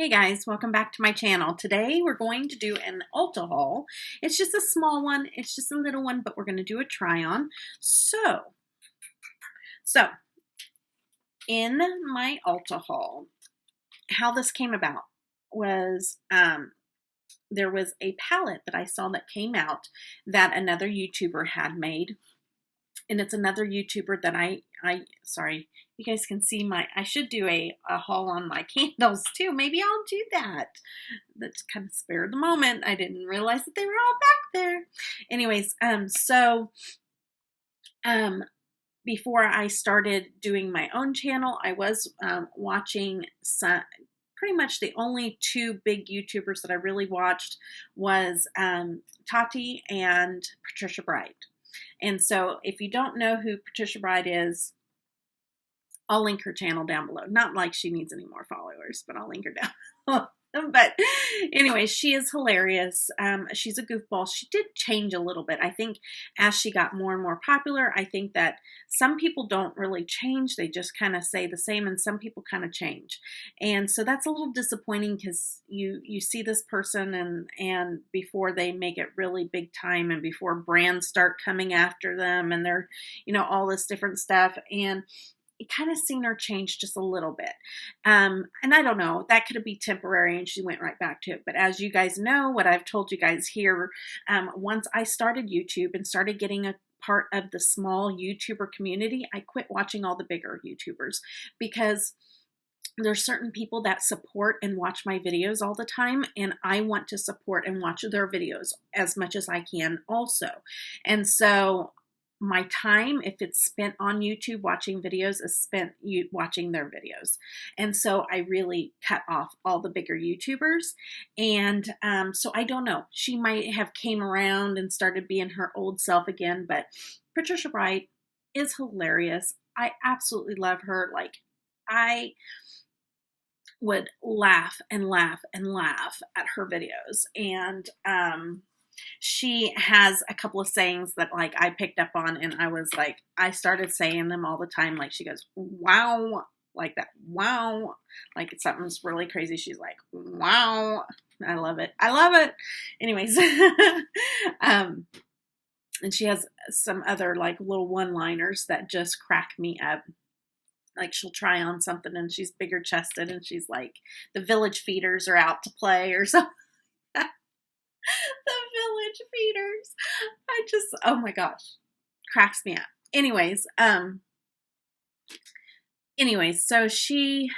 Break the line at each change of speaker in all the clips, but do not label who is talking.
Hey guys, welcome back to my channel. Today we're going to do an Ulta haul. It's just a small one, it's just a little one, but we're going to do a try on. So in my Ulta haul, how this came about was there was a palette that I saw that came out that another YouTuber had made. And it's another YouTuber that sorry, you guys can see I should do a haul on my candles too. Maybe I'll do that. That's kind of spare the moment. I didn't realize that they were all back there. Anyways, before I started doing my own channel, I was watching pretty much the only two big YouTubers that I really watched was Tati and Patricia Bright. And so if you don't know who Patricia Bright is, I'll link her channel down below. Not like she needs any more followers, but I'll link her down below. But anyway, she is hilarious. She's a goofball. She did change a little bit. I think as she got more and more popular, I think that some people don't really change. They just kind of say the same, and some people kind of change. And so that's a little disappointing because you see this person and before they make it really big time and before brands start coming after them and they're, all this different stuff. And you kind of seen her change just a little bit. And I don't know, that could be temporary and she went right back to it. But as you guys know, what I've told you guys here, once I started YouTube and started getting a part of the small YouTuber community, I quit watching all the bigger YouTubers because there's certain people that support and watch my videos all the time, and I want to support and watch their videos as much as I can also. And so my time, if it's spent on YouTube watching videos, is spent watching their videos. And so I really cut off all the bigger YouTubers. And so I don't know. She might have came around and started being her old self again. But Patricia Bright is hilarious. I absolutely love her. Like, I would laugh and laugh and laugh at her videos. And she has a couple of sayings that like I picked up on, and I was like, I started saying them all the time. Like she goes, wow, like that. Wow. Like it's something's really crazy. She's like, wow. I love it. I love it. Anyways. And she has some other like little one-liners that just crack me up. Like she'll try on something and she's bigger chested and she's like, the village feeders are out to play or something. The village feeders. Oh my gosh, cracks me up. Anyways, so she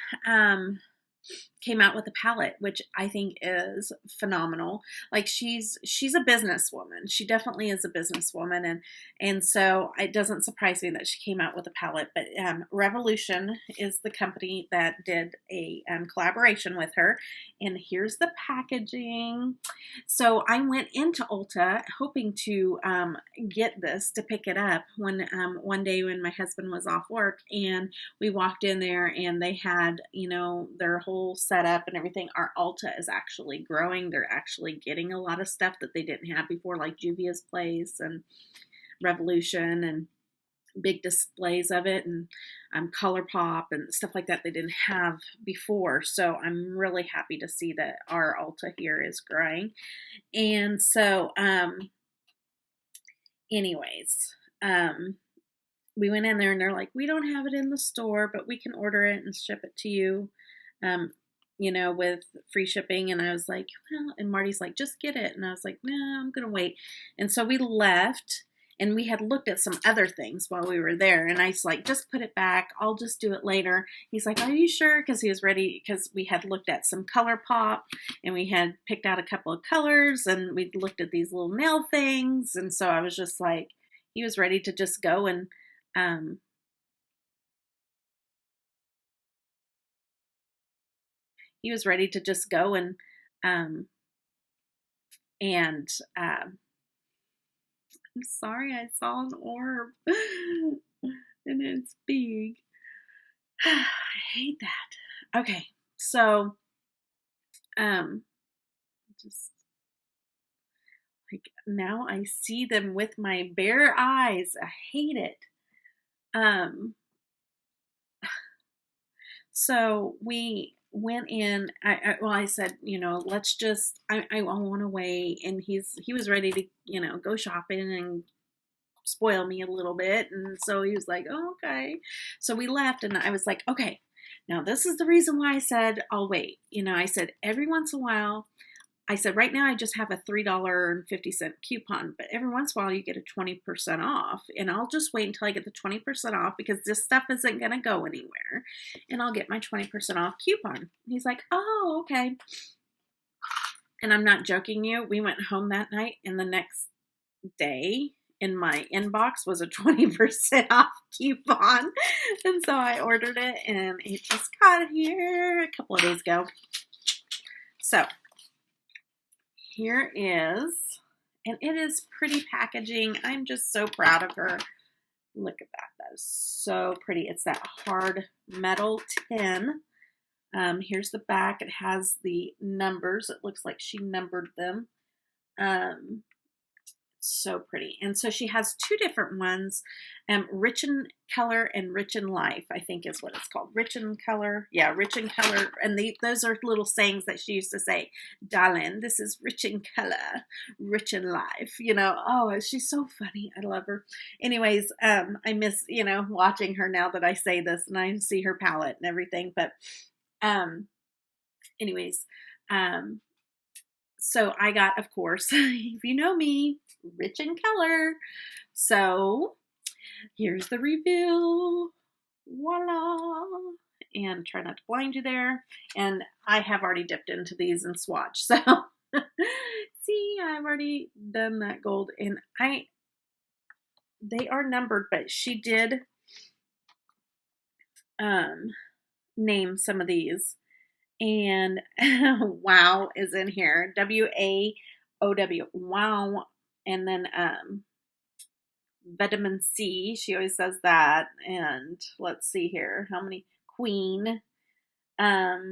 came out with a palette, which I think is phenomenal. Like she's a businesswoman. She definitely is a businesswoman, and so it doesn't surprise me that she came out with a palette. But Revolution is the company that did a collaboration with her, and here's the packaging. So I went into Ulta hoping to get this to pick it up when one day when my husband was off work, and we walked in there and they had their whole setup and everything. Our Ulta is actually growing. They're actually getting a lot of stuff that they didn't have before, like Juvia's Place and Revolution and big displays of it, and ColourPop and stuff like that they didn't have before. So I'm really happy to see that our Ulta here is growing. And so anyways, we went in there and they're like, we don't have it in the store, but we can order it and ship it to you, with free shipping. And I was like, well, and Marty's like, just get it. And I was like, no, I'm going to wait. And so we left and we had looked at some other things while we were there. And I was like, just put it back. I'll just do it later. He's like, are you sure? Because he was ready, because we had looked at some ColourPop and we had picked out a couple of colors and we looked at these little nail things. And so I was just like, he was ready to just go and I'm sorry, I saw an orb and it's big. I hate that. Okay, so just like now I see them with my bare eyes. I hate it. So we went in. I said, let's just. I want to wait, and he was ready to go shopping and spoil me a little bit, and so he was like, oh, okay. So we left, and I was like, okay, now this is the reason why I said I'll wait. I said every once in a while. I said, right now I just have a $3.50 coupon, but every once in a while you get a 20% off, and I'll just wait until I get the 20% off because this stuff isn't going to go anywhere, and I'll get my 20% off coupon. He's like, oh, okay. And I'm not joking you. We went home that night, and the next day in my inbox was a 20% off coupon, and so I ordered it, and it just got here a couple of days ago. So here is, and it is pretty packaging. I'm just so proud of her. Look at that. That is so pretty. It's that hard metal tin. Here's the back. It has the numbers. It looks like she numbered them. So pretty. And so she has two different ones, Rich in Color and Rich in Life, I think is what it's called. Rich in Color. Yeah, Rich in Color. And those are little sayings that she used to say, darling, this is rich in color, rich in life. Oh, she's so funny. I love her. Anyways, I miss, watching her now that I say this and I see her palette and everything. But anyways, so I got, of course, if you know me, Rich in Color. So here's the reveal. Voila. And try not to blind you there. And I have already dipped into these and swatched. So see, I've already done that gold. And they are numbered, but she did name some of these. And wow is in here. WAOW. Wow. And then vitamin C. She always says that. And let's see here. How many? Queen. Helligent.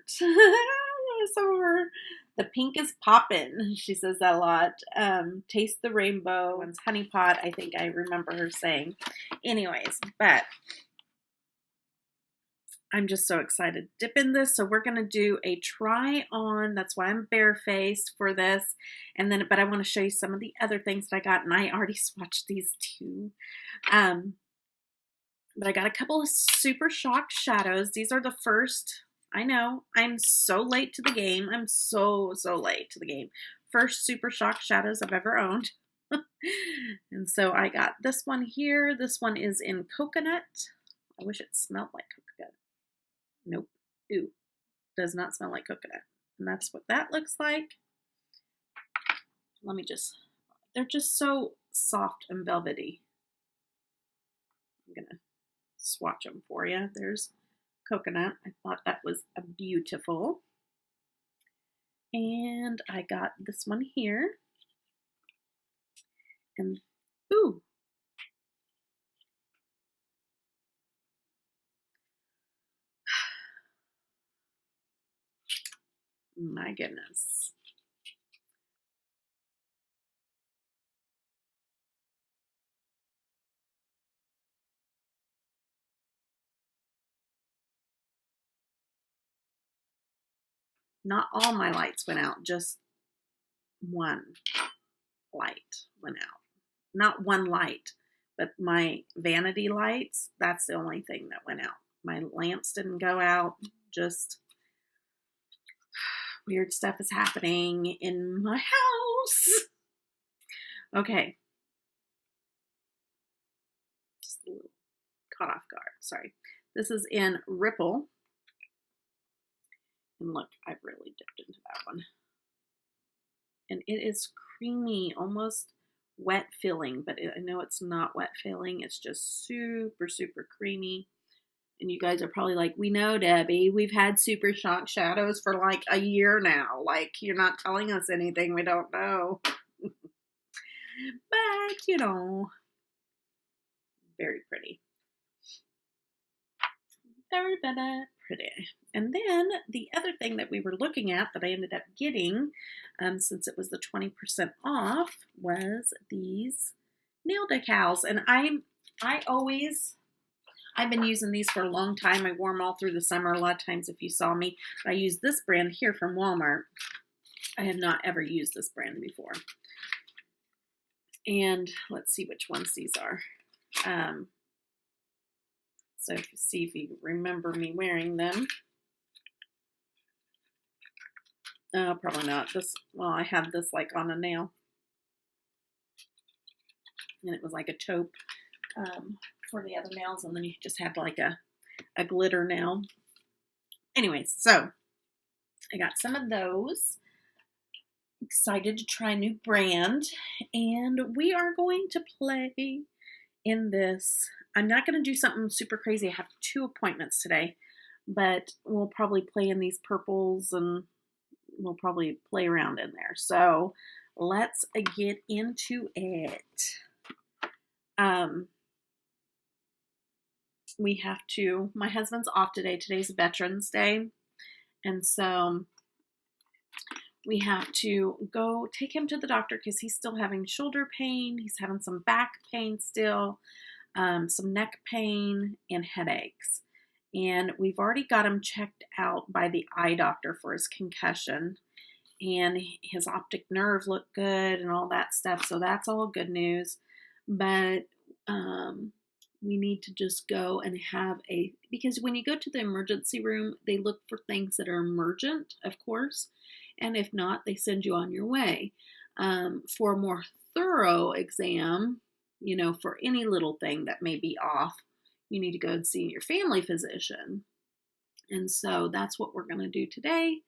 Some of her. The pink is poppin'. She says that a lot. Taste the rainbow. And honey pot. I think I remember her saying. Anyways, but I'm just so excited to dip in this. So we're going to do a try on. That's why I'm barefaced for this. And then, but I want to show you some of the other things that I got. And I already swatched these too. But I got a couple of Super Shock shadows. These are the first. I know. I'm so late to the game. I'm so late to the game. First Super Shock shadows I've ever owned. And so I got this one here. This one is in coconut. I wish it smelled like coconut. Nope. Ooh. Does not smell like coconut. And that's what that looks like. Let me just, they're just so soft and velvety. I'm going to swatch them for you. There's coconut. I thought that was beautiful. And I got this one here. And, ooh. My goodness. Not all my lights went out, just one light went out. Not one light, but my vanity lights, that's the only thing that went out. My lamps didn't go out, just weird stuff is happening in my house. Okay. Just a little caught off guard, sorry. This is in Ripple. And look, I've really dipped into that one. And it is creamy, almost wet filling, but I know it's not wet filling. It's just super creamy. And you guys are probably like, we know, Debbie, we've had Super Shock shadows for like a year now. Like, you're not telling us anything we don't know. But, very pretty. Very pretty. And then the other thing that we were looking at that I ended up getting, since it was the 20% off, was these nail decals. And I I've been using these for a long time. I wore them all through the summer a lot of times if you saw me. But I use this brand here from Walmart. I have not ever used this brand before. And let's see which ones these are. So see if you remember me wearing them. Probably not. Well, I had this like on a nail. And it was like a taupe for the other nails. And then you just had like a glitter nail. Anyways, so I got some of those. Excited to try a new brand. And we are going to play in this. I'm not going to do something super crazy. I have 2 appointments today. But we'll probably play in these purples and we'll probably play around in there. So let's get into it. My husband's off today. Today's Veterans Day. And so we have to go take him to the doctor because he's still having shoulder pain. He's having some back pain still, some neck pain, and headaches. And we've already got him checked out by the eye doctor for his concussion. And his optic nerve looked good and all that stuff. So that's all good news. But we need to just go and have because when you go to the emergency room, they look for things that are emergent, of course. And if not, they send you on your way. For a more thorough exam, for any little thing that may be off, you need to go and see your family physician. And so that's what we're going to do today.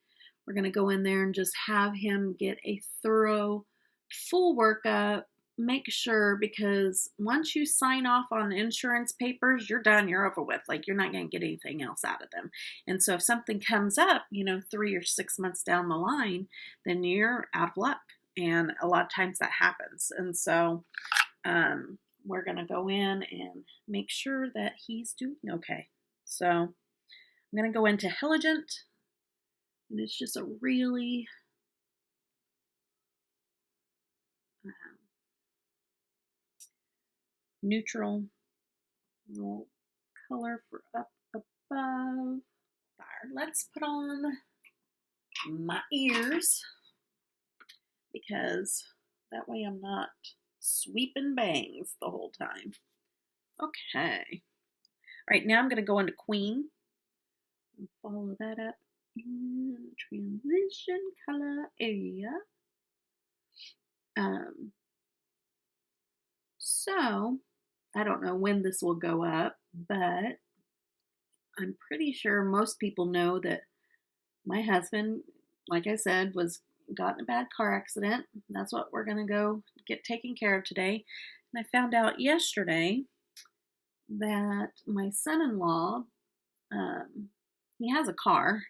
We're going to go in there and just have him get a thorough, full workup. Make sure, because once you sign off on the insurance papers, you're done, you're over with. Like, you're not going to get anything else out of them. And so if something comes up, 3 or 6 months down the line, then you're out of luck. And a lot of times that happens. And so we're going to go in and make sure that he's doing okay. So I'm going to go into Helligent. And it's just a really neutral little color for up above. There. Let's put on my ears because that way I'm not sweeping bangs the whole time. Okay. All right, now I'm going to go into Queen and follow that up in the transition color area. So I don't know when this will go up, but I'm pretty sure most people know that my husband, like I said, got in a bad car accident. That's what we're going to go get taken care of today. And I found out yesterday that my son-in-law, he has a car,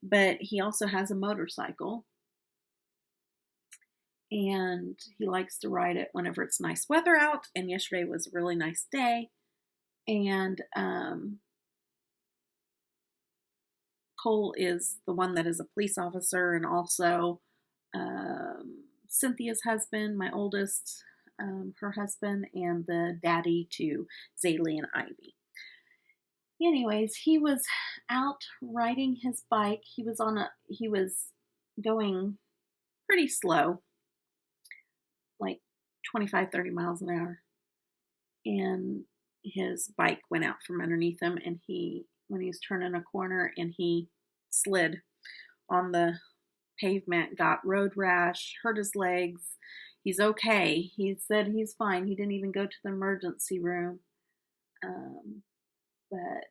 but he also has a motorcycle. And he likes to ride it whenever it's nice weather out. And yesterday was a really nice day. And Cole is the one that is a police officer, and also Cynthia's husband, my oldest, her husband, and the daddy to Zaylee and Ivy. Anyways, he was out riding his bike. He was going pretty slow, like 25, 30 miles an hour. And his bike went out from underneath him, and when he was turning a corner, and he slid on the pavement, got road rash, hurt his legs. He's okay. He said he's fine. He didn't even go to the emergency room. But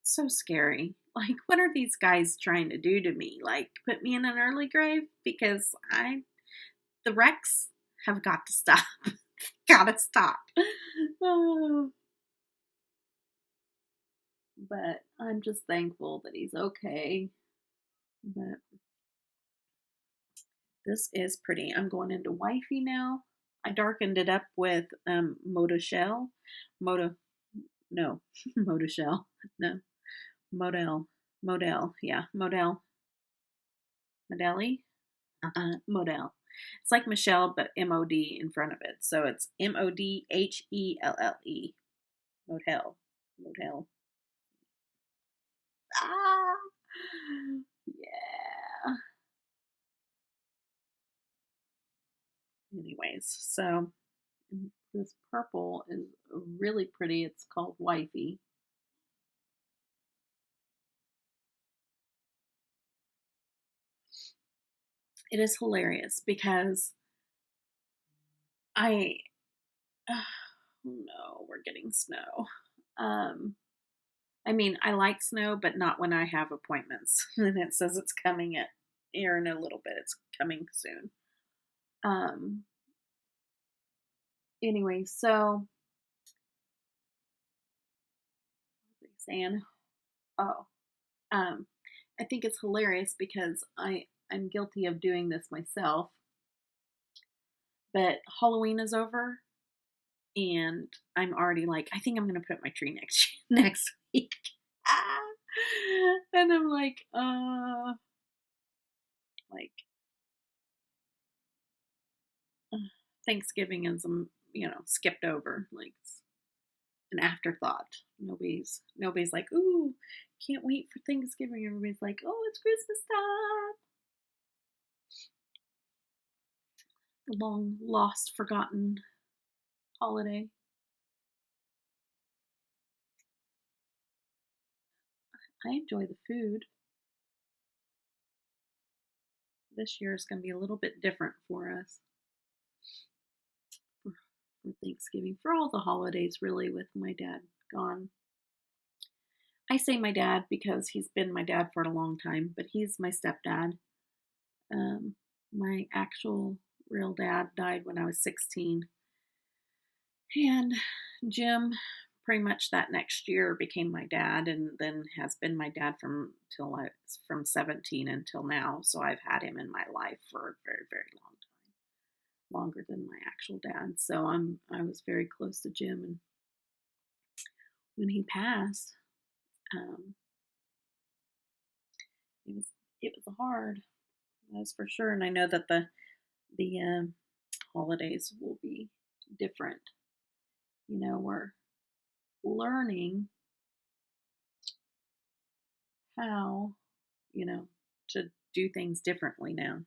so scary. Like, what are these guys trying to do to me? Like, put me in an early grave? Because the wrecks have got to stop. Gotta stop. Oh. But I'm just thankful that he's okay. But this is pretty. I'm going into Wifey now. I darkened it up with Model Shell. Yeah, Model. It's like Michelle, but M-O-D in front of it. So it's M-O-D-H-E-L-L-E. Model. Motel. Ah, yeah. Anyways, so this purple is really pretty. It's called Wifey. It is hilarious because I, oh no, we're getting snow. Um, I mean, I like snow, but not when I have appointments. And it says it's coming at here in a little bit. It's coming soon. Um, anyway, so what was I saying? Oh, um, I think it's hilarious because I'm guilty of doing this myself. But Halloween is over, and I'm already like, I think I'm gonna put up my tree next next week. Ah! And I'm like uh, Thanksgiving is skipped over, like it's an afterthought. Nobody's like, ooh, can't wait for Thanksgiving. Everybody's like, oh, it's Christmas time. The long lost, forgotten holiday. I enjoy the food. This year is going to be a little bit different for us for, for Thanksgiving, for all the holidays, really, with my dad gone. I say my dad because he's been my dad for a long time, but he's my stepdad. Um, my actual real dad died when I was 16. And Jim, pretty much that next year, became my dad, and then has been my dad from 17 until now. So I've had him in my life for a very, very long time, longer than my actual dad. So I was very close to Jim, and when he passed, um, it was it was hard, that's for sure. And I know that the holidays will be different. We're learning how, to do things differently now.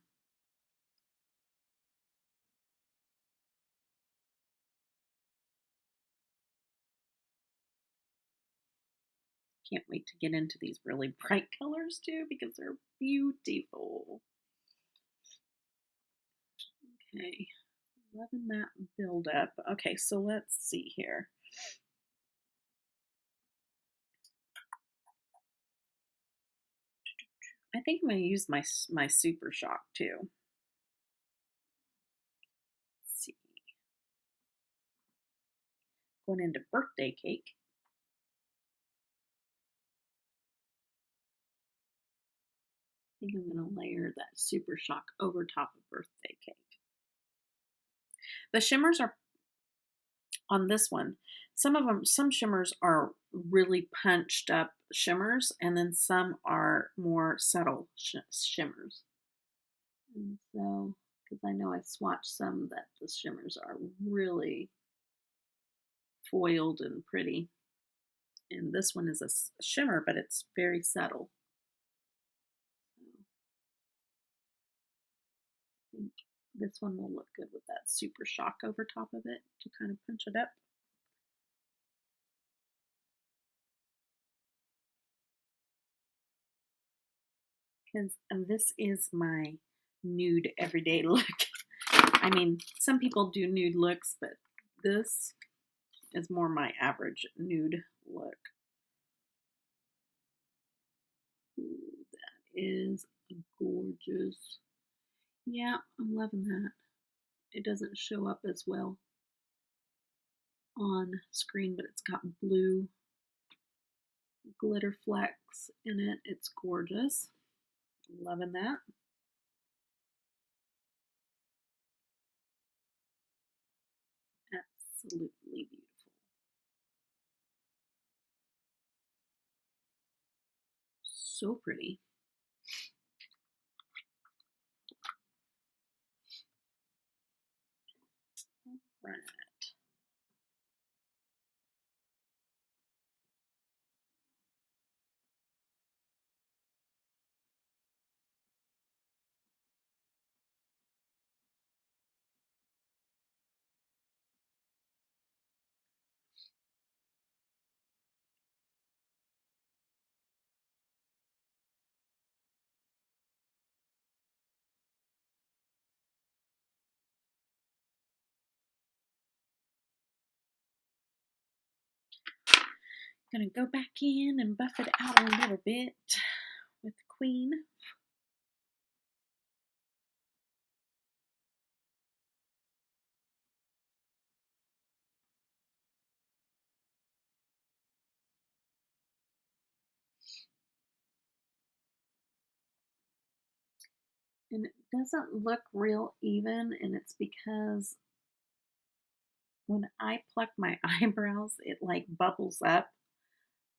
Can't wait to get into these really bright colors too because they're beautiful. Okay, loving that build up. Okay, so let's see here. I think I'm going to use my Super Shock too. Let's see. Going into birthday cake. I think I'm going to layer that Super Shock over top of birthday cake. The shimmers are on this one. Some shimmers are really punched up shimmers, and then some are more subtle shimmers. And so, because I know I swatched some that the shimmers are really foiled and pretty. And this one is a shimmer, but it's very subtle. I think this one will look good with that Super Shock over top of it to kind of punch it up. Because this is my nude everyday look. I mean, some people do nude looks, but this is more my average nude look. Ooh, that is gorgeous. Yeah, I'm loving that. It doesn't show up as well on screen, but it's got blue glitter flecks in it. It's gorgeous. Loving that. Absolutely beautiful. So pretty. Right. Gonna go back in and buff it out a little bit with the Queen. And it doesn't look real even, and it's because when I pluck my eyebrows, it like bubbles up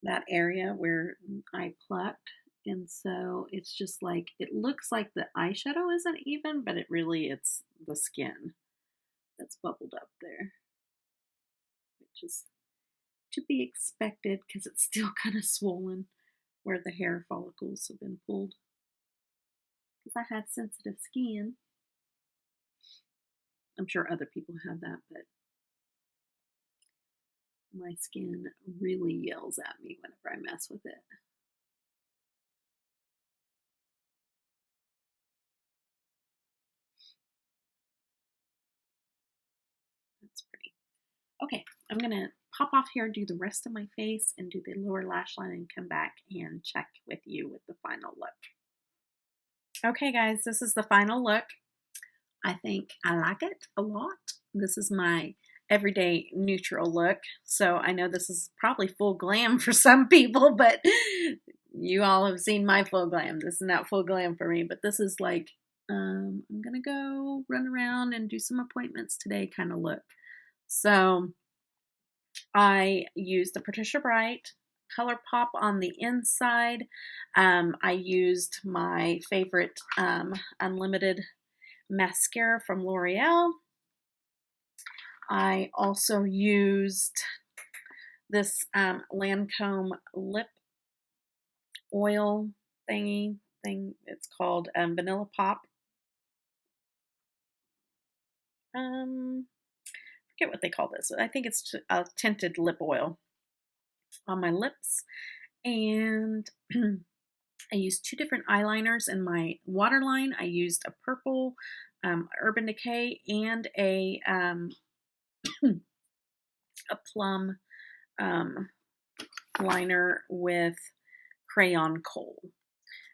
that area where I plucked. And so it's just like, it looks like the eyeshadow isn't even, but it's the skin that's bubbled up there, which is to be expected because it's still kind of swollen where the hair follicles have been pulled. Because I had sensitive skin. I'm sure other people have that, but my skin really yells at me whenever I mess with it. That's pretty. Okay, I'm going to pop off here, do the rest of my face, and do the lower lash line, and come back and check with you with the final look. Okay, guys, this is the final look. I think I like it a lot. This is my everyday neutral look. So I know this is probably full glam for some people, but you all have seen my full glam. This is not full glam for me, but this is like, I'm going to go run around and do some appointments today kind of look. So I used the Patricia Bright Color Pop on the inside. I used my favorite Unlimited mascara from L'Oreal. I also used this Lancome lip oil thing. It's called Vanilla Pop. Forget what they call this. I think it's a tinted lip oil on my lips. And I used two different eyeliners in my waterline. I used a purple Urban Decay and a plum liner with Crayon Kohl.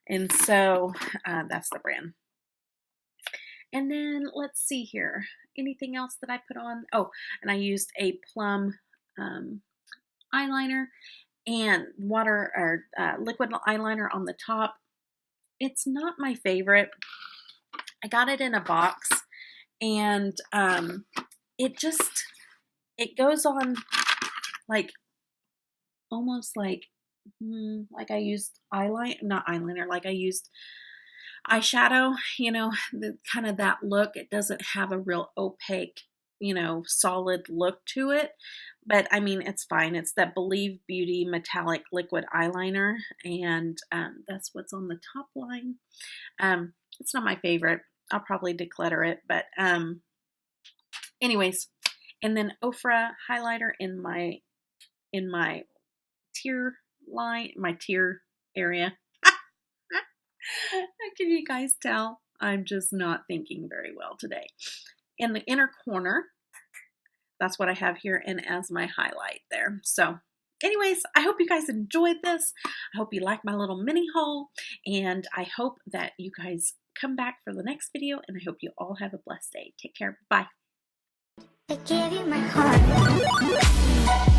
And so that's the brand. And then let's see here. Anything else that I put on? Oh, and I used a plum eyeliner and water or liquid eyeliner on the top. It's not my favorite. I got it in a box, and it goes on like almost like I used like I used eyeshadow, the kind of that look. It doesn't have a real opaque, solid look to it. But I mean, it's fine. It's that Believe Beauty metallic liquid eyeliner, and that's what's on the top line. It's not my favorite. I'll probably declutter it, but anyways. And then Ofra highlighter in my tear line, my tear area. Can you guys tell? I'm just not thinking very well today. In the inner corner, that's what I have here, and as my highlight there. So anyways, I hope you guys enjoyed this. I hope you like my little mini haul, and I hope that you guys come back for the next video, and I hope you all have a blessed day. Take care. Bye.
I gave you my heart.